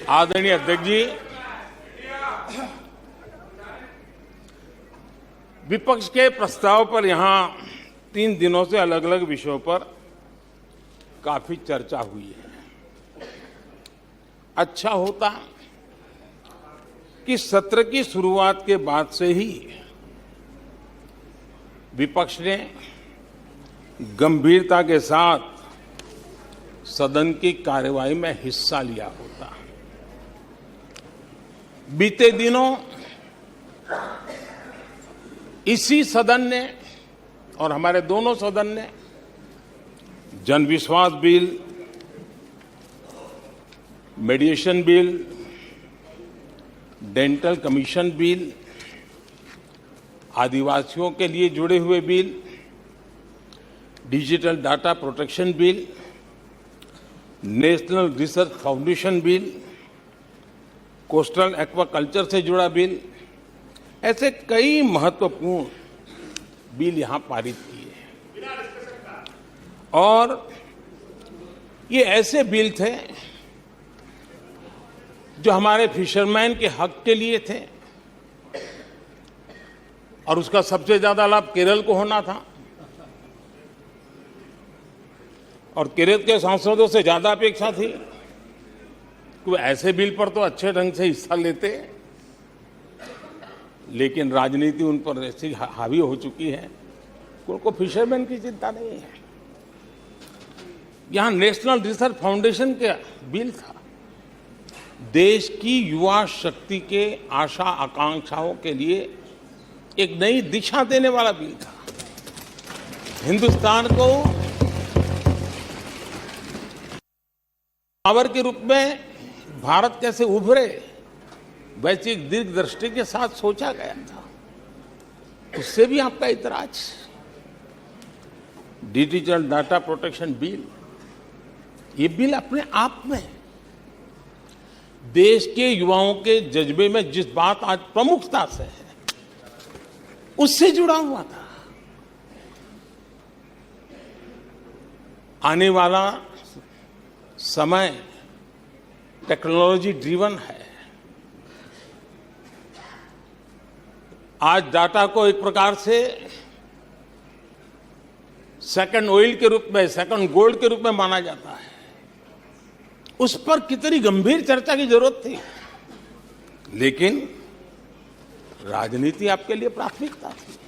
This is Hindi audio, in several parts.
आदरणीय अध्यक्ष जी, विपक्ष के प्रस्ताव पर यहां 3 दिनों से अलग अलग विषयों पर काफी चर्चा हुई है। अच्छा होता कि सत्र की शुरुआत के बाद से ही विपक्ष ने गंभीरता के साथ सदन की कार्यवाही में हिस्सा लिया होता। बीते दिनों इसी सदन ने और हमारे दोनों सदन ने जनविश्वास bill, mediation bill, dental commission bill, आदिवासियों के लिए जुड़े हुए bill, digital data protection bill, national research foundation bill, coastal aquaculture से जुड़ा बिल, ऐसे कई महत्वपूर्ण बिल यहां पारित किए और ये ऐसे बिल थे जो हमारे फिशरमैन के हक के लिए थे और उसका सबसे ज्यादा लाभ केरल को होना था और केरल के सांसदों से ज्यादा अपेक्षा थी कि वो ऐसे बिल पर तो अच्छे ढंग से हिस्सा लेते, लेकिन राजनीति उन पर ऐसी हावी हो चुकी है कि उनको फिशरमैन की चिंता नहीं है। यहां नेशनल रिसर्च फाउंडेशन का बिल था, देश की युवा शक्ति के आशा आकांक्षाओं के लिए एक नई दिशा देने वाला बिल था। हिंदुस्तान को पावर के रूप में भारत कैसे उभरे, वैश्विक दीर्घदृष्टि के साथ सोचा गया था। उससे भी आपका इतराज। डिजिटल डाटा प्रोटेक्शन बिल, ये बिल अपने आप में देश के युवाओं के जज्बे में जिस बात आज प्रमुखता से है उससे जुड़ा हुआ था। आने वाला समय टेक्नोलॉजी ड्रिवन है। आज डाटा को एक प्रकार से सेकंड ऑयल के रूप में, सेकंड गोल्ड के रूप में माना जाता है। उस पर कितनी गंभीर चर्चा की जरूरत थी, लेकिन राजनीति आपके लिए प्राथमिकता थी।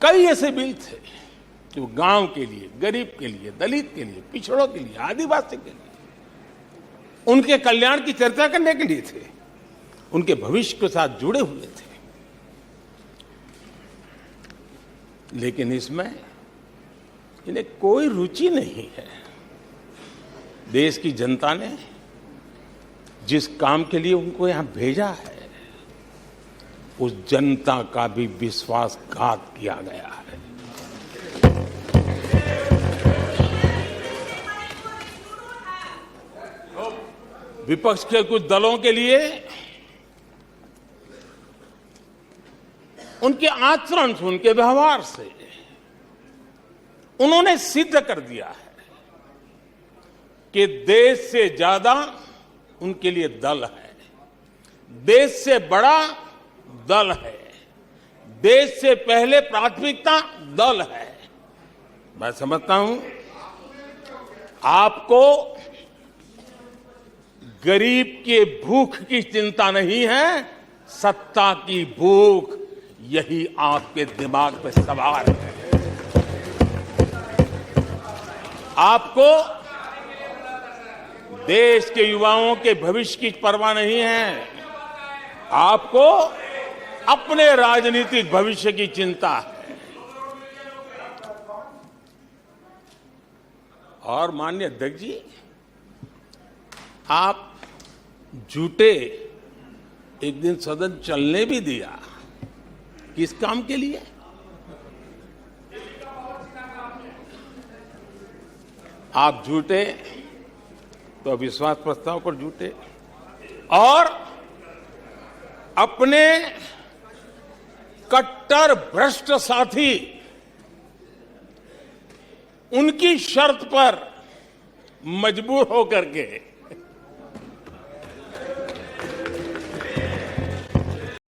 कई ऐसे बिल थे जो गांव के लिए, गरीब के लिए, दलित के लिए, पिछड़ों के लिए, आदिवासी के लिए, उनके कल्याण की चर्चा करने के लिए थे, उनके भविष्य के साथ जुड़े हुए थे। लेकिन इसमें इन्हें कोई रुचि नहीं है। देश की जनता ने जिस काम के लिए उनको यहां भेजा है, उस जनता का भी विश्वासघात किया गया है। विपक्ष के कुछ दलों के लिए उनके आचरण से, उनके व्यवहार से उन्होंने सिद्ध कर दिया है कि देश से ज्यादा उनके लिए दल है, देश से बड़ा दल है, देश से पहले प्राथमिकता दल है। मैं समझता हूं आपको गरीब के भूख की चिंता नहीं है, सत्ता की भूख, यही आपके दिमाग पे सवार है। आपको देश के युवाओं के भविष्य की परवाह नहीं है, आपको अपने राजनीतिक भविष्य की चिंता है। और माननीय अध्यक्ष जी, आप झूठे एक दिन सदन चलने भी दिया, किस काम के लिए? आप झूठे तो अविश्वास प्रस्ताव पर झूठे और अपने कट्टर भ्रष्ट साथी उनकी शर्त पर मजबूर होकर के